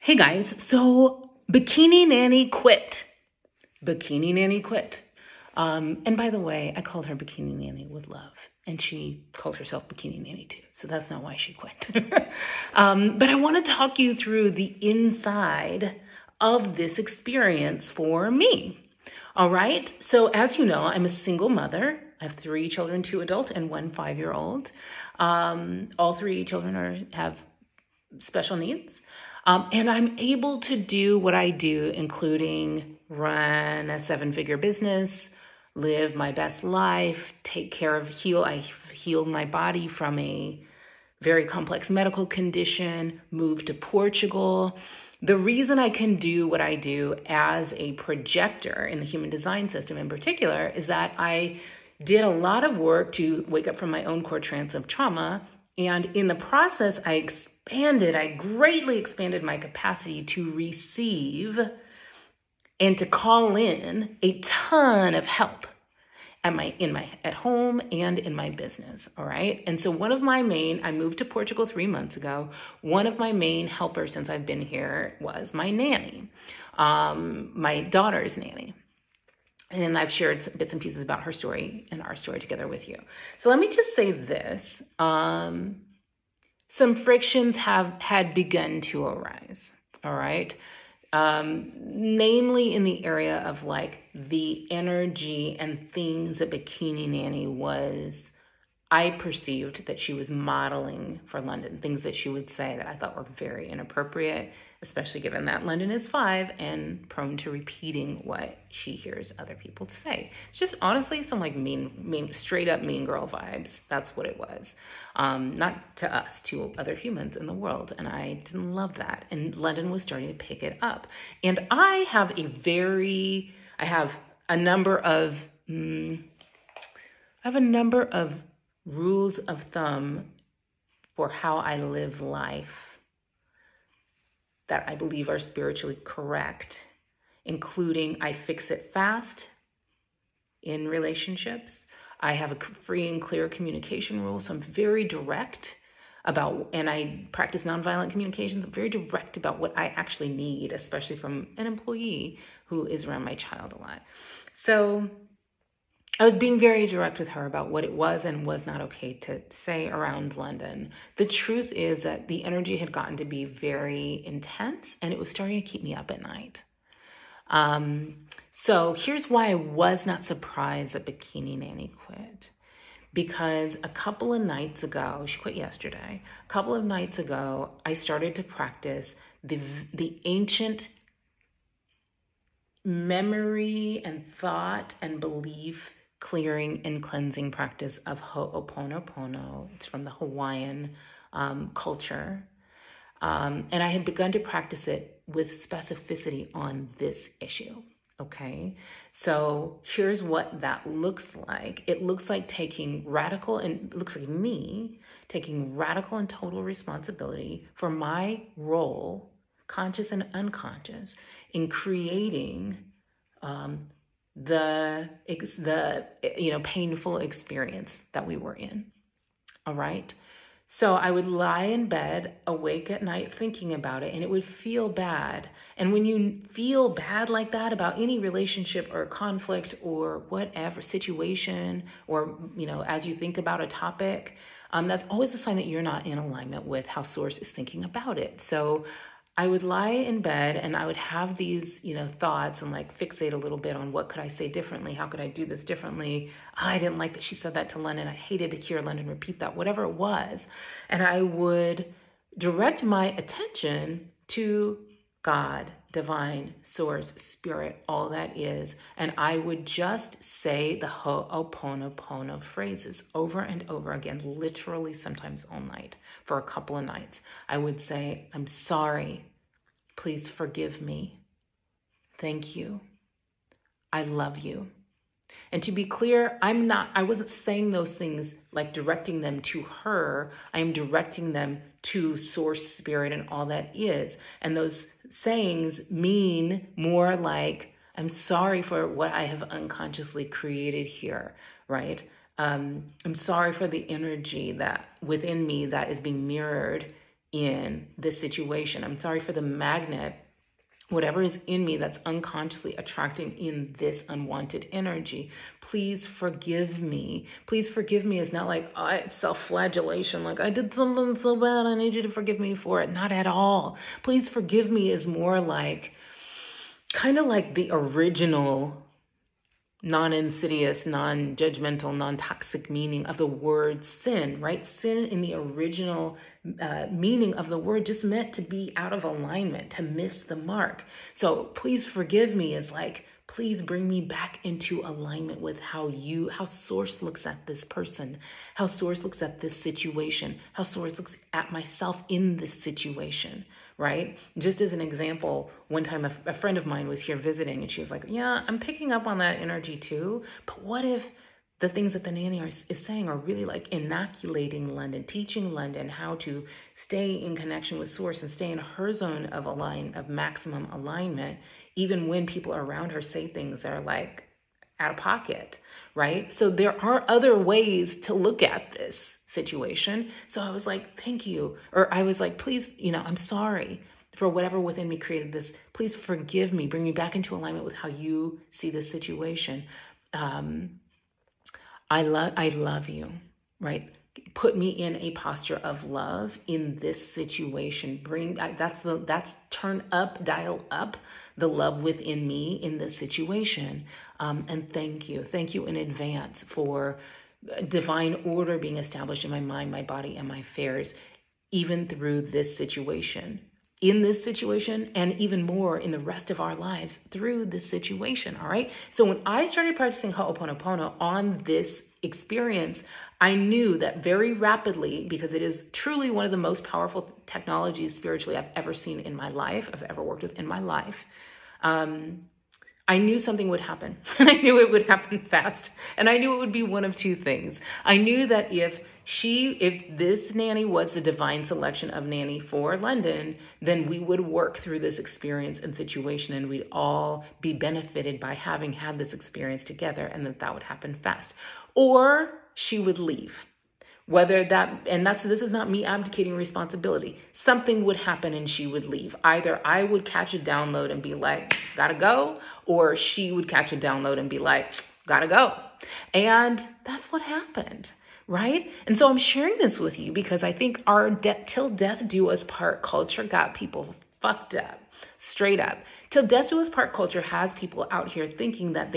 Hey guys, so Bikini Nanny quit. Bikini Nanny quit. And by the way, I called her Bikini Nanny with love, and she called herself Bikini Nanny too. So that's not why she quit. But I want to talk you through the inside of this experience for me. All right. So as you know, I'm a single mother. I have 3 children, 2 adult and 1 5-year-old. All 3 children have special needs. And I'm able to do what I do, including run a 7-figure business, live my best life, take care of I healed my body from a very complex medical condition, moved to Portugal. The reason I can do what I do as a projector in the human design system in particular is that I did a lot of work to wake up from my own core trance of trauma. And in the process, I greatly expanded my capacity to receive and to call in a ton of help at home and in my business. All right. And so I moved to Portugal 3 months ago. One of my main helpers since I've been here was my nanny, my daughter's nanny. And I've shared some bits and pieces about her story and our story together with you. So let me just say this. Some frictions had begun to arise, all right? Namely in the area of like the energy and things that Bikini Nanny I perceived that she was modeling for London, things that she would say that I thought were very inappropriate, especially given that London is 5 and prone to repeating what she hears other people say. It's just honestly some like straight up mean girl vibes. That's what it was. Not to us, to other humans in the world. And I didn't love that. And London was starting to pick it up. And I have a number of rules of thumb for how I live life that I believe are spiritually correct, including I fix it fast in relationships. I have a free and clear communication rule, so I'm very direct and I practice nonviolent communications. I'm very direct about what I actually need, especially from an employee who is around my child a lot. So I was being very direct with her about what it was and was not okay to say around London. The truth is that the energy had gotten to be very intense and it was starting to keep me up at night. So here's why I was not surprised that Bikini Nanny quit. Because a couple of nights ago, she quit yesterday, a couple of nights ago, I started to practice the ancient memory and thought and belief clearing and cleansing practice of Ho'oponopono. It's from the Hawaiian culture. And I had begun to practice it with specificity on this issue. Okay, so here's what that looks like. It looks like taking radical and total responsibility for my role, conscious and unconscious, in creating the painful experience that we were in. All right. So I would lie in bed, awake at night, thinking about it, and it would feel bad. And when you feel bad like that about any relationship or conflict or whatever situation, or, as you think about a topic, that's always a sign that you're not in alignment with how Source is thinking about it. So I would lie in bed and I would have these, thoughts and like fixate a little bit on what could I say differently? How could I do this differently? I didn't like that she said that to London. I hated to hear London repeat that, whatever it was. And I would direct my attention to God, divine, source, spirit, all that is. And I would just say the Ho'oponopono phrases over and over again, literally sometimes all night for a couple of nights. I would say, I'm sorry. Please forgive me. Thank you. I love you. And to be clear, I wasn't saying those things like directing them to her. I am directing them to source, spirit, and all that is. And those sayings mean more like, I'm sorry for what I have unconsciously created here, right? I'm sorry for the energy that within me that is being mirrored in this situation. I'm sorry for the magnet, whatever is in me that's unconsciously attracting in this unwanted energy. Please forgive me. Please forgive me is not like, oh, it's self-flagellation, like I did something so bad, I need you to forgive me for it. Not at all. Please forgive me is more like, kind of like the original non-insidious, non-judgmental, non-toxic meaning of the word sin, right? Sin in the original meaning of the word just meant to be out of alignment, to miss the mark. So please forgive me is like, please bring me back into alignment with how Source looks at this person, how Source looks at this situation, how Source looks at myself in this situation, right? Just as an example, one time a friend of mine was here visiting and she was like, yeah, I'm picking up on that energy too. But what if the things that the nanny is saying are really like inoculating London, teaching London how to stay in connection with Source and stay in her zone of maximum alignment, even when people around her say things that are like out of pocket, right? So there are other ways to look at this situation. So I was like, thank you. Or I was like, please, I'm sorry for whatever within me created this. Please forgive me. Bring me back into alignment with how you see this situation. I love you, right? Put me in a posture of love in this situation. That's turn up, dial up the love within me in this situation. And thank you in advance for divine order being established in my mind, my body, and my affairs, even through this situation. In this situation, and even more in the rest of our lives through this situation, all right? So when I started practicing Ho'oponopono on this experience, I knew that very rapidly, because it is truly one of the most powerful technologies spiritually I've ever seen in my life, I've ever worked with in my life, I knew something would happen. And I knew it would happen fast. And I knew it would be one of two things. I knew that if this nanny was the divine selection of nanny for London, then we would work through this experience and situation and we'd all be benefited by having had this experience together, and that would happen fast. Or she would leave. This is not me abdicating responsibility. Something would happen and she would leave. Either I would catch a download and be like, gotta go, or she would catch a download and be like, gotta go. And that's what happened. Right? And so I'm sharing this with you because I think our till death do us part culture got people fucked up, straight up. Till death do us part culture has people out here thinking that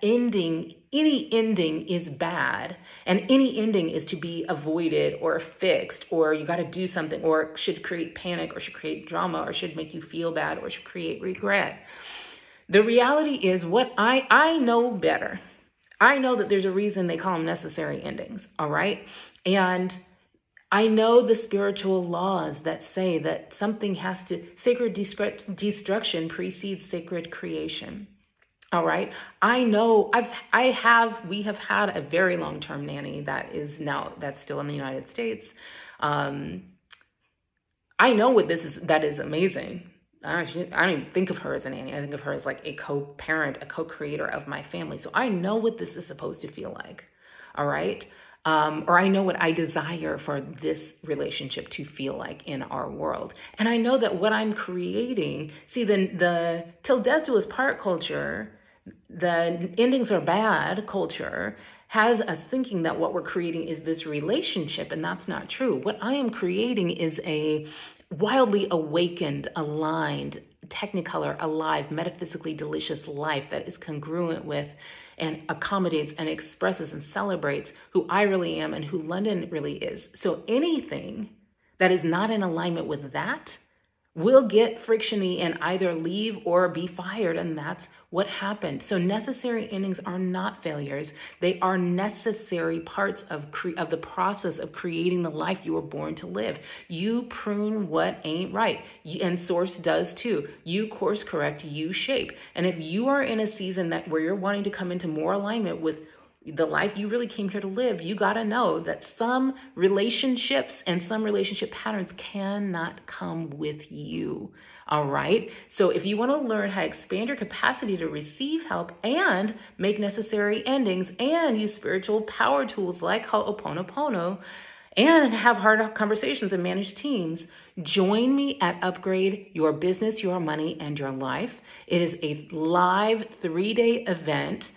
any ending is bad, and any ending is to be avoided or fixed, or you got to do something, or should create panic, or should create drama, or should make you feel bad, or should create regret. The reality is what I know better. I know that there's a reason they call them necessary endings, all right? And I know the spiritual laws that say that sacred destruction precedes sacred creation, all right? I know we have had a very long-term nanny that's still in the United States. I know what that is amazing. I don't even think of her as a nanny. I think of her as like a co-parent, a co-creator of my family. So I know what this is supposed to feel like, all right? Or I know what I desire for this relationship to feel like in our world. And I know that what I'm creating, the till death do us part culture, the endings are bad culture, has us thinking that what we're creating is this relationship, and that's not true. What I am creating is a wildly awakened, aligned, technicolor, alive, metaphysically delicious life that is congruent with and accommodates and expresses and celebrates who I really am and who London really is. So anything that is not in alignment with that will get frictiony and either leave or be fired, and that's what happened. So necessary endings are not failures. They are necessary parts of the process of creating the life you were born to live. You prune what ain't right, and Source does too. You course correct, you shape. And if you are in a season where you're wanting to come into more alignment with the life you really came here to live, you got to know that some relationships and some relationship patterns cannot come with you. All right. So if you want to learn how to expand your capacity to receive help and make necessary endings and use spiritual power tools like Ho'oponopono and have hard conversations and manage teams, join me at Upgrade Your Business, Your Money, and Your Life. It is a live 3-day event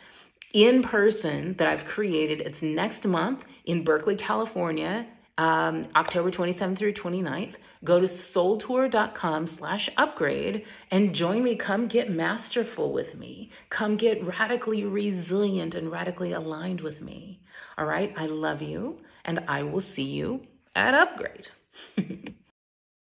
in person that I've created. It's next month in Berkeley, California, October 27th through 29th. Go to soultour.com/upgrade and join me. Come get masterful with me. Come get radically resilient and radically aligned with me. All right. I love you, and I will see you at Upgrade.